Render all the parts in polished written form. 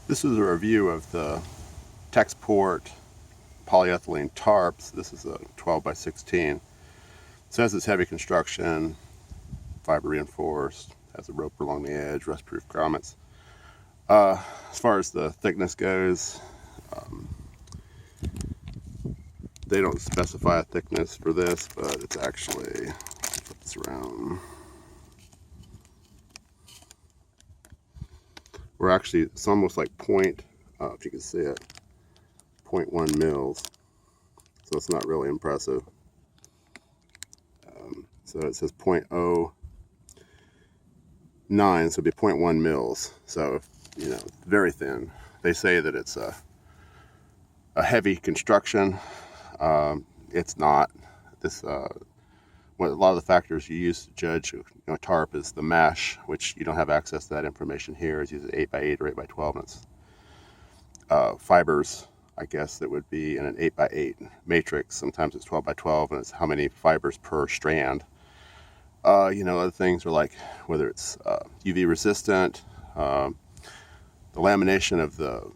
This is a review of the Texsport polyethylene tarps. This is a 12 by 16. It says it's heavy construction, fiber reinforced, has a rope along the edge, rust-proof grommets. As far as the thickness goes, they don't specify a thickness for this, but it's actually, flip this around. We're actually, it's almost like if you can see it, 0.1 mils. So it's not really impressive. So it says 0.09, so it'd be 0.1 mils. So, very thin. They say that it's a heavy construction. It's not. A lot of the factors you use to judge tarp is the mesh, which you don't have access to that information here. It's either 8x8 or 8x12, and it's fibers. I guess that would be in an 8x8 matrix. Sometimes it's 12x12, and it's how many fibers per strand. Other things are like whether it's UV resistant, the lamination of the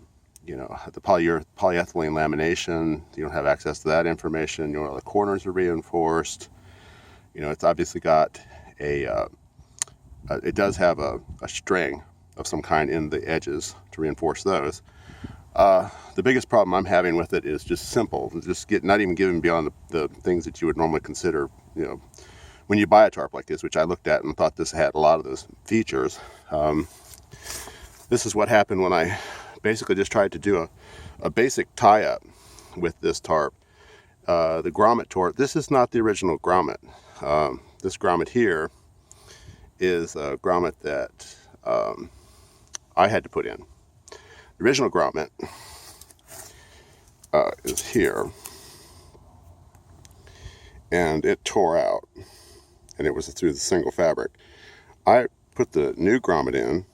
polyethylene lamination. You don't have access to that information. The corners are reinforced. It's obviously got it does have a string of some kind in the edges to reinforce those. The biggest problem I'm having with it is just simple. Not even given beyond the things that you would normally consider, when you buy a tarp like this, which I looked at and thought this had a lot of those features. This is what happened when I basically just tried to do a basic tie-up with this tarp. The grommet tarp, this is not the original grommet. This grommet here is a grommet that I had to put in. The original grommet is here, and it tore out, and it was through the single fabric. I put the new grommet in,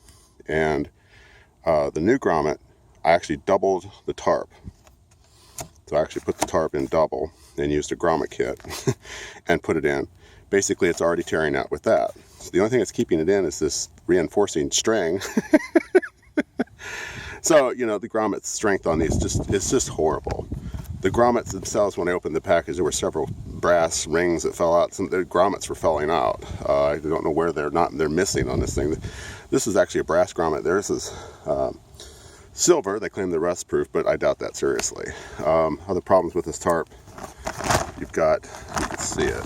and the new grommet, I actually doubled the tarp. So I actually put the tarp in double and used a grommet kit and put it in. Basically, it's already tearing out with that. So the only thing that's keeping it in is this reinforcing string. So, the grommet's strength on these, it's just horrible. The grommets themselves, when I opened the package, there were several brass rings that fell out. Some of the grommets were falling out. I don't know where they're missing on this thing. This is actually a brass grommet. Theirs is silver. They claim they're rust proof, but I doubt that seriously. Other problems with this tarp, you can see it.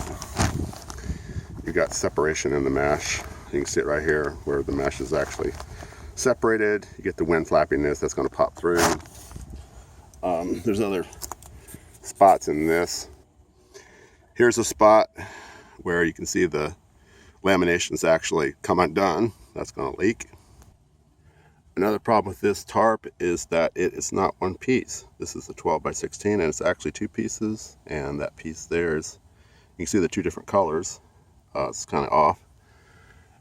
You've got separation in the mesh. You can see it right here where the mesh is actually separated. You get the wind flapping this, that's going to pop through. There's other spots in this. Here's a spot where you can see the laminations actually come undone. That's going to leak. Another problem with this tarp is that it is not one piece. This is a 12 by 16, and it's actually two pieces, and that piece there is, you can see the two different colors. It's kind of off,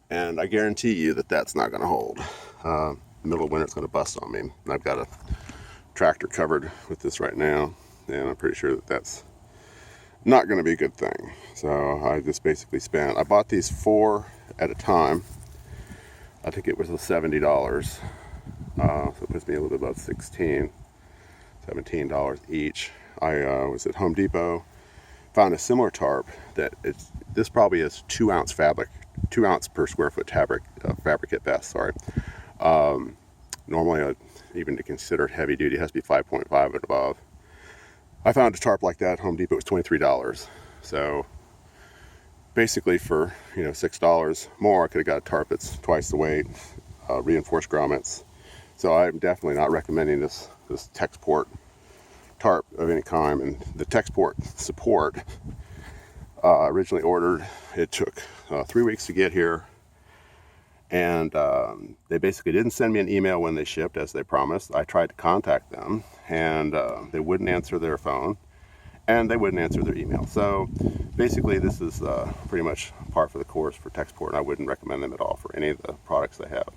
and I guarantee you that that's not going to hold. Middle of winter, it's going to bust on me, and I've got a tractor covered with this right now, and I'm pretty sure that that's not going to be a good thing. So I just basically I bought these 4 at a time. I think it was $70. So it puts me a little bit above $17 each. I was at Home Depot, found a similar tarp that this probably is 2 ounce fabric, 2 ounce per square foot fabric at best. Sorry. Normally, even to consider it heavy duty, it has to be 5.5 and above. I found a tarp like that at Home Depot. It was $23. So basically, for $6 more, I could have got a tarp that's twice the weight, reinforced grommets. So I'm definitely not recommending this Texsport tarp of any kind. And the Texsport support, originally ordered, it took 3 weeks to get here. And they basically didn't send me an email when they shipped, as they promised. I tried to contact them, and they wouldn't answer their phone, and they wouldn't answer their email. So basically, this is pretty much par for the course for Texsport, and I wouldn't recommend them at all for any of the products they have.